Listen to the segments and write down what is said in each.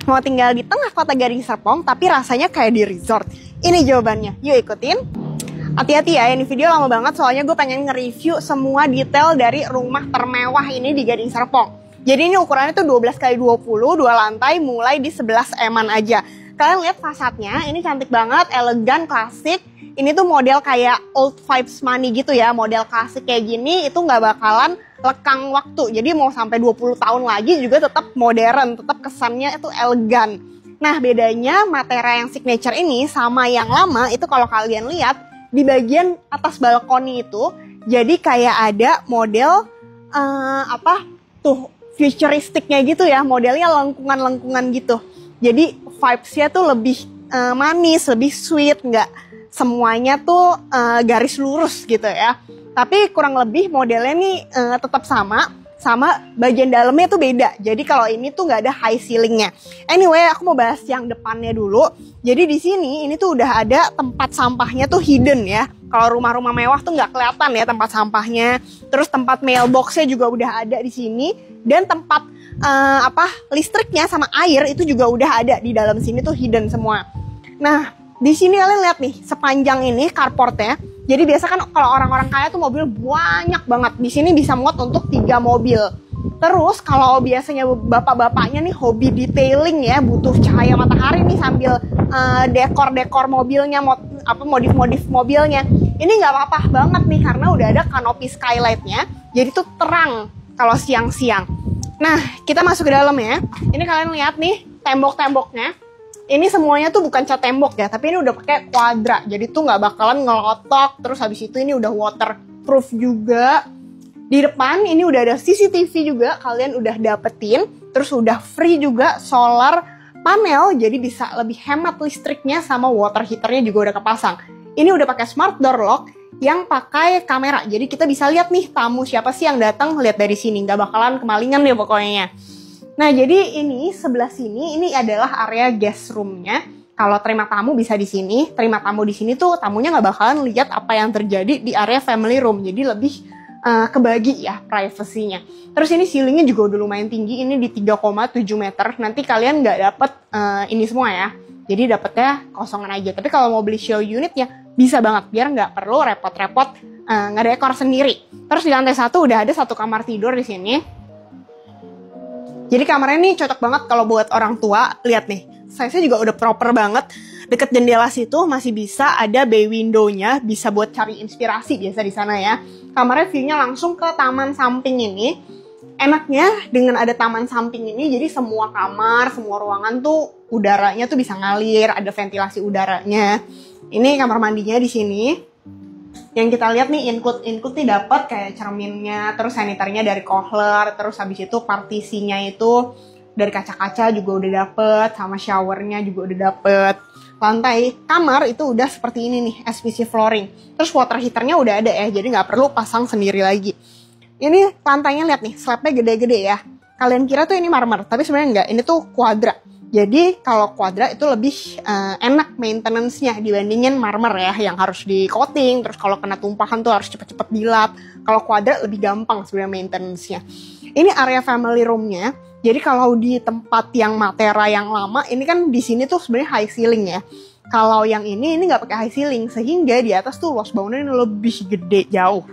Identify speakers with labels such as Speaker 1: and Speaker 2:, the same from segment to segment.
Speaker 1: Mau tinggal di tengah kota Gading Serpong tapi rasanya kayak di resort? Ini jawabannya, yuk ikutin. Hati-hati ya, ini video lama banget soalnya gue pengen nge-review semua detail dari rumah termewah ini di Gading Serpong. Jadi ini ukurannya tuh 12x20, 2 lantai, mulai di 11 eman aja. Kalian lihat fasadnya, ini cantik banget, elegan, klasik. Ini tuh model kayak old vibes money gitu ya, model klasik kayak gini itu nggak bakalan lekang waktu. Jadi mau sampai 20 tahun lagi juga tetap modern, tetap kesannya itu elegan. Nah bedanya Matera yang signature ini sama yang lama itu kalau kalian lihat di bagian atas balkoni itu jadi kayak ada model futuristiknya gitu ya, modelnya lengkungan-lengkungan gitu. Jadi vibes-nya tuh lebih manis, lebih sweet, nggak semuanya tuh garis lurus gitu ya. Tapi kurang lebih modelnya nih tetap sama bagian dalamnya tuh beda. Jadi kalau ini tuh nggak ada high ceilingnya. Anyway, aku mau bahas yang depannya dulu. Jadi di sini ini tuh udah ada tempat sampahnya tuh hidden ya. Kalau rumah-rumah mewah tuh nggak kelihatan ya tempat sampahnya. Terus tempat mailboxnya juga udah ada di sini. Dan tempat listriknya sama air itu juga udah ada di dalam sini tuh hidden semua. Nah di sini kalian lihat nih sepanjang ini carportnya. Jadi biasa kan kalau orang-orang kaya tuh mobil banyak banget. Di sini bisa muat untuk 3 mobil. Terus kalau biasanya bapak-bapaknya nih hobi detailing ya, butuh cahaya matahari nih sambil dekor-dekor mobilnya, modif-modif mobilnya. Ini nggak apa-apa banget nih karena udah ada kanopi skylightnya. Jadi tuh terang kalau siang-siang. Nah kita masuk ke dalam ya. Ini kalian lihat nih tembok-temboknya. Ini semuanya tuh bukan cat tembok ya, tapi ini udah pakai kuadra. Jadi tuh nggak bakalan ngelotok. Terus habis itu ini udah waterproof juga. Di depan ini udah ada CCTV juga, kalian udah dapetin. Terus udah free juga solar panel, jadi bisa lebih hemat listriknya sama water heaternya juga udah kepasang. Ini udah pakai smart door lock yang pakai kamera. Jadi kita bisa lihat nih tamu siapa sih yang datang, lihat dari sini. Nggak bakalan kemalingan deh pokoknya. Nah jadi ini sebelah sini ini adalah area guest room-nya. Kalau terima tamu bisa di sini. Terima tamu di sini tuh tamunya nggak bakalan lihat apa yang terjadi di area family room. Jadi lebih kebagi ya privasinya. Terus ini ceilingnya juga udah lumayan tinggi. Ini di 3,7 meter. Nanti kalian nggak dapet ini semua ya. Jadi dapetnya kosongan aja. Tapi kalau mau beli show unit ya bisa banget. Biar nggak perlu repot-repot ngedekor sendiri. Terus di lantai 1 udah ada 1 kamar tidur di sini. Jadi kamarnya nih cocok banget kalau buat orang tua. Lihat nih, size-nya juga udah proper banget. Deket jendela situ masih bisa ada bay window-nya, bisa buat cari inspirasi biasa di sana ya. Kamarnya view-nya langsung ke taman samping ini. Enaknya dengan ada taman samping ini, jadi semua kamar, semua ruangan tuh udaranya tuh bisa ngalir, ada ventilasi udaranya. Ini kamar mandinya di sini. Yang kita lihat nih include nih dapat kayak cerminnya, terus sanitarinya dari Kohler, terus habis itu partisinya itu dari kaca-kaca juga udah dapet, sama showernya juga udah dapet. Lantai kamar itu udah seperti ini nih, SPC flooring. Terus water heaternya udah ada ya, jadi nggak perlu pasang sendiri lagi. Ini lantainya lihat nih, slabnya gede-gede ya. Kalian kira tuh ini marmer, tapi sebenarnya enggak, ini tuh kuadra. Jadi kalau kuadra itu lebih enak maintenance-nya dibandingin marmer ya, yang harus di coating, terus kalau kena tumpahan tuh harus cepet-cepet dilap. Kalau kuadra lebih gampang sebenarnya maintenance-nya. Ini area family room-nya. Jadi kalau di tempat yang Matera yang lama, ini kan di sini tuh sebenarnya high ceiling ya. Kalau yang ini nggak pakai high ceiling, sehingga di atas tuh luas bangunnya ini lebih gede jauh.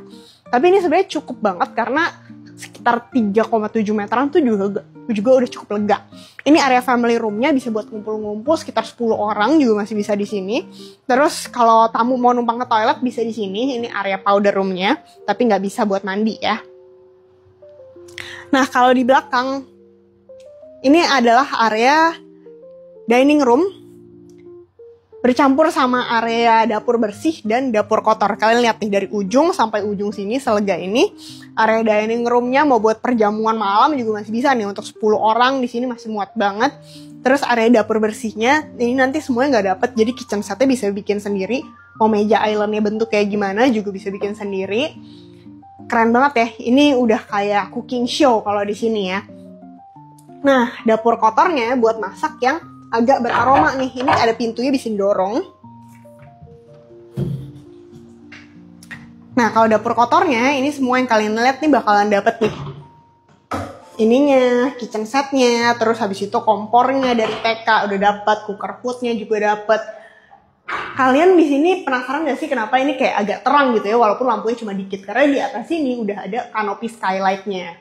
Speaker 1: Tapi ini sebenarnya cukup banget karena sekitar 3,7 meteran tuh juga udah cukup lega. Ini area family room-nya bisa buat ngumpul-ngumpul sekitar 10 orang juga masih bisa di sini. Terus kalau tamu mau numpang ke toilet bisa di sini. Ini area powder room-nya, tapi nggak bisa buat mandi ya. Nah kalau di belakang ini adalah area dining room bercampur sama area dapur bersih dan dapur kotor. Kalian lihat nih dari ujung sampai ujung sini selega ini. Area dining room-nya mau buat perjamuan malam juga masih bisa nih untuk 10 orang di sini masih muat banget. Terus area dapur bersihnya ini nanti semuanya nggak dapet, jadi kitchen setnya bisa bikin sendiri. Mau meja islandnya bentuk kayak gimana juga bisa bikin sendiri. Keren banget ya. Ini udah kayak cooking show kalau di sini ya. Nah dapur kotornya buat masak yang agak beraroma nih. Ini ada pintunya bisa didorong. Nah kalau dapur kotornya ini semua yang kalian lihat nih bakalan dapet nih. ininya, kitchen setnya, terus habis itu kompornya dari TK udah dapat, cooker hoodnya juga dapat. Kalian di sini penasaran gak sih kenapa ini kayak agak terang gitu ya, walaupun lampunya cuma dikit, karena di atas sini udah ada kanopi skylightnya.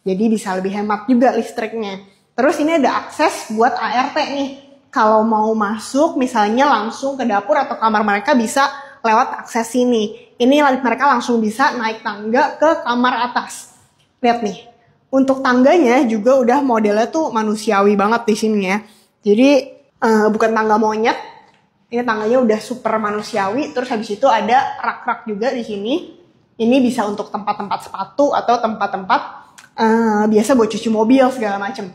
Speaker 1: Jadi bisa lebih hemat juga listriknya. Terus ini ada akses buat ART nih. Kalau mau masuk misalnya langsung ke dapur atau kamar mereka bisa lewat akses sini. Ini mereka langsung bisa naik tangga ke kamar atas. Lihat nih. Untuk tangganya juga udah modelnya tuh manusiawi banget di sini ya. Jadi bukan tangga monyet. Ini tangganya udah super manusiawi. Terus habis itu ada rak-rak juga di sini. Ini bisa untuk tempat-tempat sepatu atau tempat-tempat biasa buat cuci mobil segala macem.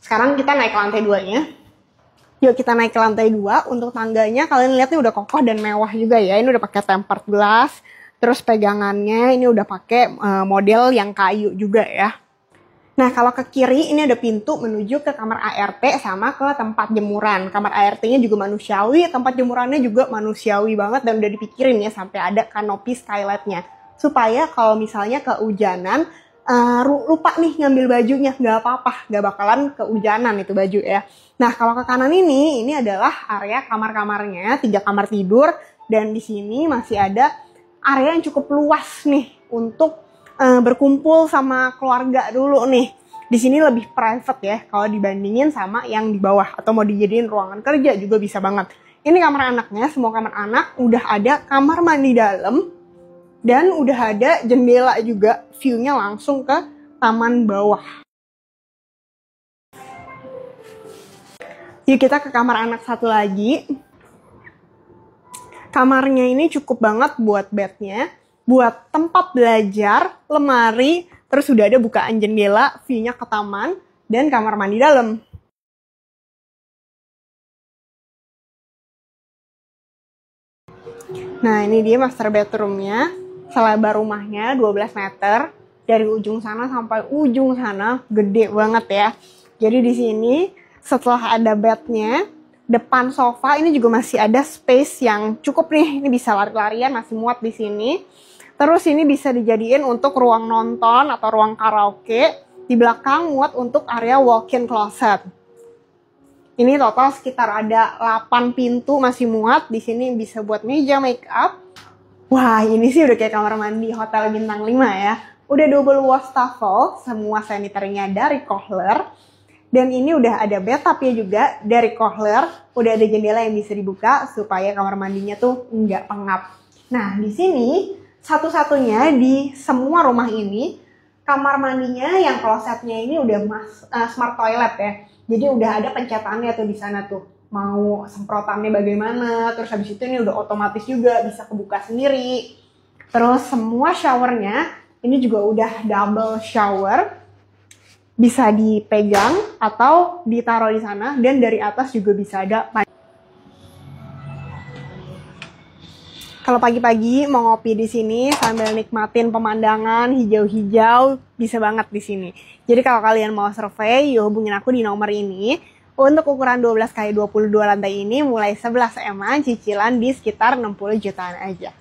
Speaker 1: Sekarang kita naik ke lantai 2-nya. Yuk kita naik ke lantai 2. Untuk tangganya kalian lihat nih udah kokoh dan mewah juga ya. Ini udah pakai tempered glass. Terus pegangannya ini udah pakai model yang kayu juga ya. Nah kalau ke kiri ini ada pintu menuju ke kamar ART sama ke tempat jemuran. Kamar ART-nya juga manusiawi, tempat jemurannya juga manusiawi banget dan udah dipikirin ya sampai ada kanopi skylight-nya. Supaya kalau misalnya kehujanan, lupa nih ngambil bajunya, nggak apa-apa, nggak bakalan kehujanan itu baju ya. Nah kalau ke kanan ini adalah area kamar-kamarnya, 3 kamar tidur dan di sini masih ada area yang cukup luas nih untuk berkumpul sama keluarga dulu nih. Di sini lebih private ya kalau dibandingin sama yang di bawah atau mau dijadiin ruangan kerja juga bisa banget. Ini kamar anaknya, semua kamar anak udah ada kamar mandi dalam dan udah ada jendela juga, view-nya langsung ke taman bawah. Yuk kita ke kamar anak satu lagi. Kamarnya ini cukup banget buat bednya, buat tempat belajar, lemari, terus sudah ada bukaan jendela, view-nya ke taman, dan kamar mandi dalam. Nah ini dia master bedroom-nya, selebar rumahnya 12 meter, dari ujung sana sampai ujung sana, gede banget ya. Jadi di sini setelah ada bednya, depan sofa ini juga masih ada space yang cukup nih, ini bisa lari-larian, masih muat di sini. Terus ini bisa dijadiin untuk ruang nonton atau ruang karaoke. Di belakang muat untuk area walk-in closet. Ini total sekitar ada 8 pintu masih muat. Di sini bisa buat meja make up. Wah, ini sih udah kayak kamar mandi hotel bintang 5 ya. Udah double wastafel, semua sanitary-nya dari Kohler. Dan ini udah ada bathtub-nya juga dari Kohler. Udah ada jendela yang bisa dibuka supaya kamar mandinya tuh nggak pengap. Nah, di sini satu-satunya di semua rumah ini, kamar mandinya yang klosetnya ini udah smart toilet ya. Jadi udah ada pencetannya tuh di sana tuh. Mau semprotannya bagaimana, terus habis itu ini udah otomatis juga bisa kebuka sendiri. Terus semua showernya ini juga udah double shower. Bisa dipegang atau ditaruh di sana dan dari atas juga bisa ada. Kalau pagi-pagi mau ngopi di sini sambil nikmatin pemandangan hijau-hijau, bisa banget di sini. Jadi kalau kalian mau survei, yuk hubungin aku di nomor ini. Untuk ukuran 12x22 lantai ini mulai 11 M-an, cicilan di sekitar 60 jutaan aja.